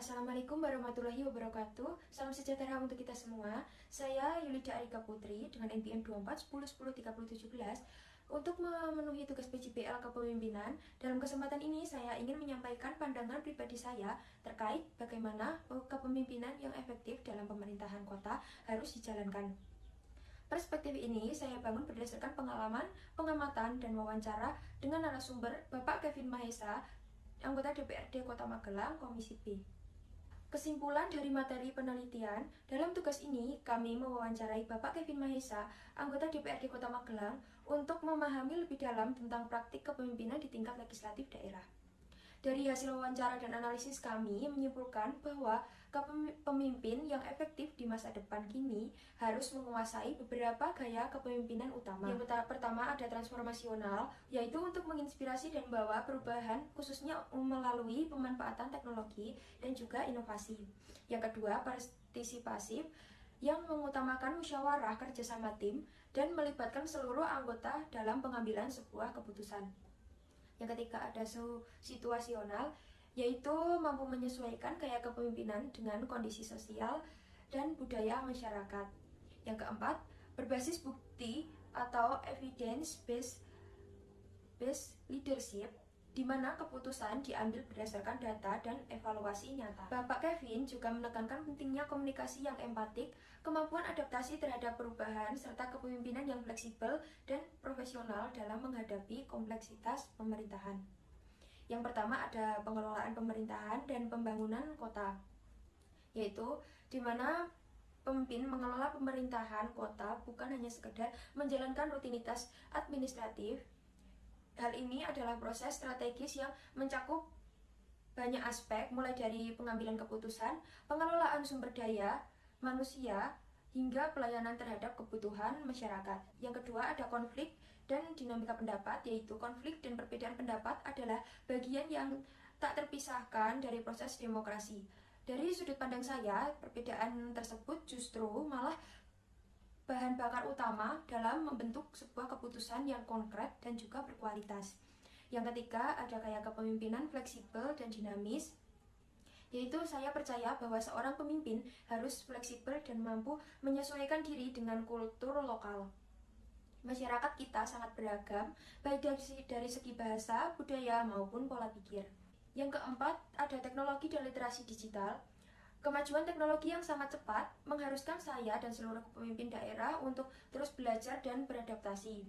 Assalamualaikum warahmatullahi wabarakatuh. Salam sejahtera untuk kita semua. Saya Yulida Arika Putri dengan NPM 2410103017 untuk memenuhi tugas PJPL Kepemimpinan. Dalam kesempatan ini saya ingin menyampaikan pandangan pribadi saya terkait bagaimana kepemimpinan yang efektif dalam pemerintahan kota harus dijalankan. Perspektif ini saya bangun berdasarkan pengalaman, pengamatan, dan wawancara dengan narasumber Bapak Kevin Mahesa, anggota DPRD Kota Magelang, Komisi B. Kesimpulan dari materi penelitian, dalam tugas ini kami mewawancarai Bapak Kevin Mahesa, anggota DPRD Kota Magelang, untuk memahami lebih dalam tentang praktik kepemimpinan di tingkat legislatif daerah. Dari hasil wawancara dan analisis kami menyimpulkan bahwa pemimpin yang efektif di masa depan kini harus menguasai beberapa gaya kepemimpinan utama. Yang pertama ada transformasional, yaitu untuk menginspirasi dan membawa perubahan khususnya melalui pemanfaatan teknologi dan juga inovasi. Yang kedua, partisipasif, yang mengutamakan musyawarah kerjasama tim dan melibatkan seluruh anggota dalam pengambilan sebuah keputusan. Yang ketiga ada situasional, yaitu mampu menyesuaikan gaya kepemimpinan dengan kondisi sosial dan budaya masyarakat. Yang keempat, berbasis bukti atau evidence-based leadership, di mana keputusan diambil berdasarkan data dan evaluasi nyata. Bapak Kevin juga menekankan pentingnya komunikasi yang empatik, kemampuan adaptasi terhadap perubahan, serta kepemimpinan yang fleksibel dan profesional dalam menghadapi kompleksitas pemerintahan. Yang pertama ada pengelolaan pemerintahan dan pembangunan kota, yaitu di mana pemimpin mengelola pemerintahan kota bukan hanya sekedar menjalankan rutinitas administratif. Hal ini adalah proses strategis yang mencakup banyak aspek, mulai dari pengambilan keputusan, pengelolaan sumber daya manusia, hingga pelayanan terhadap kebutuhan masyarakat. Yang kedua ada konflik dan dinamika pendapat, yaitu konflik dan perbedaan pendapat adalah bagian yang tak terpisahkan dari proses demokrasi. Dari sudut pandang saya, perbedaan tersebut justru malah bahan bakar utama dalam membentuk sebuah keputusan yang konkret dan juga berkualitas. Yang ketiga, ada gaya kepemimpinan fleksibel dan dinamis, yaitu saya percaya bahwa seorang pemimpin harus fleksibel dan mampu menyesuaikan diri dengan kultur lokal. Masyarakat kita sangat beragam, baik dari segi bahasa, budaya, maupun pola pikir. Yang keempat, ada teknologi dan literasi digital. Kemajuan teknologi yang sangat cepat mengharuskan saya dan seluruh pemimpin daerah untuk terus belajar dan beradaptasi.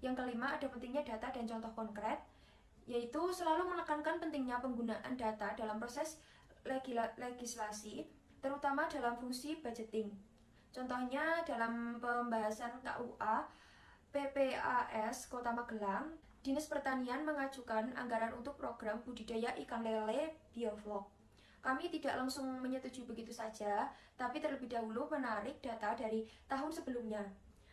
Yang kelima, ada pentingnya data dan contoh konkret, yaitu selalu menekankan pentingnya penggunaan data dalam proses legislasi, terutama dalam fungsi budgeting. Contohnya dalam pembahasan KUA PPAS Kota Magelang, Dinas Pertanian mengajukan anggaran untuk program budidaya ikan lele bioflok. Kami tidak langsung menyetujui begitu saja, tapi terlebih dahulu menarik data dari tahun sebelumnya.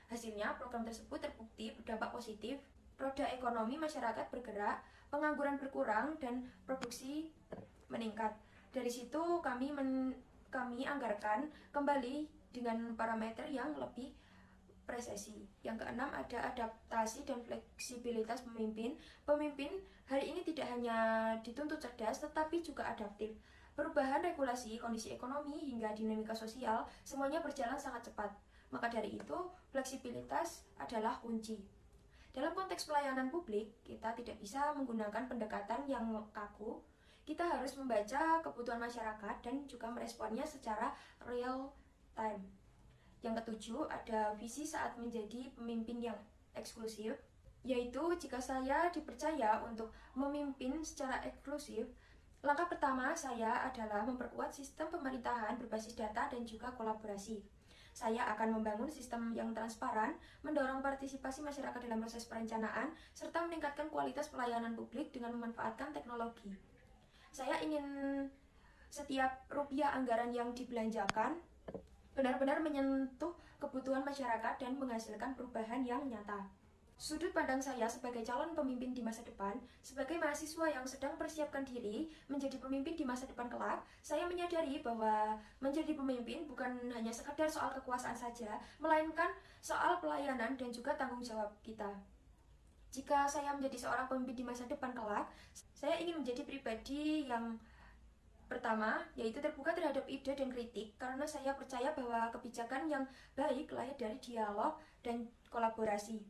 Hasilnya, program tersebut terbukti berdampak positif, roda ekonomi masyarakat bergerak, pengangguran berkurang, dan produksi meningkat. Dari situ kami anggarkan kembali dengan parameter yang lebih presisi. Yang keenam ada adaptasi dan fleksibilitas pemimpin. Pemimpin hari ini tidak hanya dituntut cerdas, tetapi juga adaptif. Perubahan regulasi, kondisi ekonomi, hingga dinamika sosial, semuanya berjalan sangat cepat. Maka dari itu, fleksibilitas adalah kunci. Dalam konteks pelayanan publik, kita tidak bisa menggunakan pendekatan yang kaku. Kita harus membaca kebutuhan masyarakat dan juga meresponnya secara real time. Yang ketujuh, ada visi saat menjadi pemimpin yang eksklusif, yaitu jika saya dipercaya untuk memimpin secara eksklusif, langkah pertama saya adalah memperkuat sistem pemerintahan berbasis data dan juga kolaborasi. Saya akan membangun sistem yang transparan, mendorong partisipasi masyarakat dalam proses perencanaan, serta meningkatkan kualitas pelayanan publik dengan memanfaatkan teknologi. Saya ingin setiap rupiah anggaran yang dibelanjakan benar-benar menyentuh kebutuhan masyarakat dan menghasilkan perubahan yang nyata. Sudut pandang saya sebagai calon pemimpin di masa depan, sebagai mahasiswa yang sedang persiapkan diri menjadi pemimpin di masa depan kelak, saya menyadari bahwa menjadi pemimpin bukan hanya sekedar soal kekuasaan saja, melainkan soal pelayanan dan juga tanggung jawab kita. Jika saya menjadi seorang pemimpin di masa depan kelak, saya ingin menjadi pribadi yang Pertama, yaitu terbuka terhadap ide dan kritik, karena saya percaya bahwa kebijakan yang baik lahir dari dialog dan kolaborasi.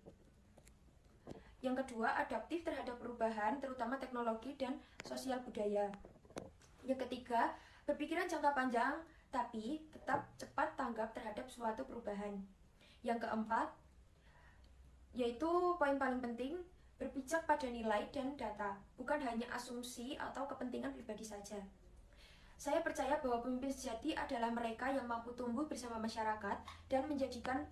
Yang kedua, adaptif terhadap perubahan, terutama teknologi dan sosial budaya. Yang ketiga, berpikiran jangka panjang, tapi tetap cepat tanggap terhadap suatu perubahan. Yang keempat, yaitu poin paling penting, berpijak pada nilai dan data, bukan hanya asumsi atau kepentingan pribadi saja. Saya percaya bahwa pemimpin sejati adalah mereka yang mampu tumbuh bersama masyarakat dan menjadikan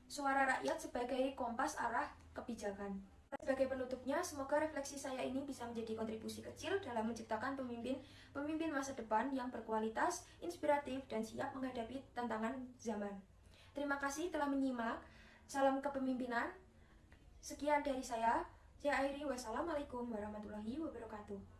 suara rakyat sebagai kompas arah kebijakan. Sebagai penutupnya, semoga refleksi saya ini bisa menjadi kontribusi kecil dalam menciptakan pemimpin masa depan yang berkualitas, inspiratif, dan siap menghadapi tantangan zaman. Terima kasih telah menyimak. Salam kepemimpinan. Sekian dari saya akhiri. Wassalamualaikum warahmatullahi wabarakatuh.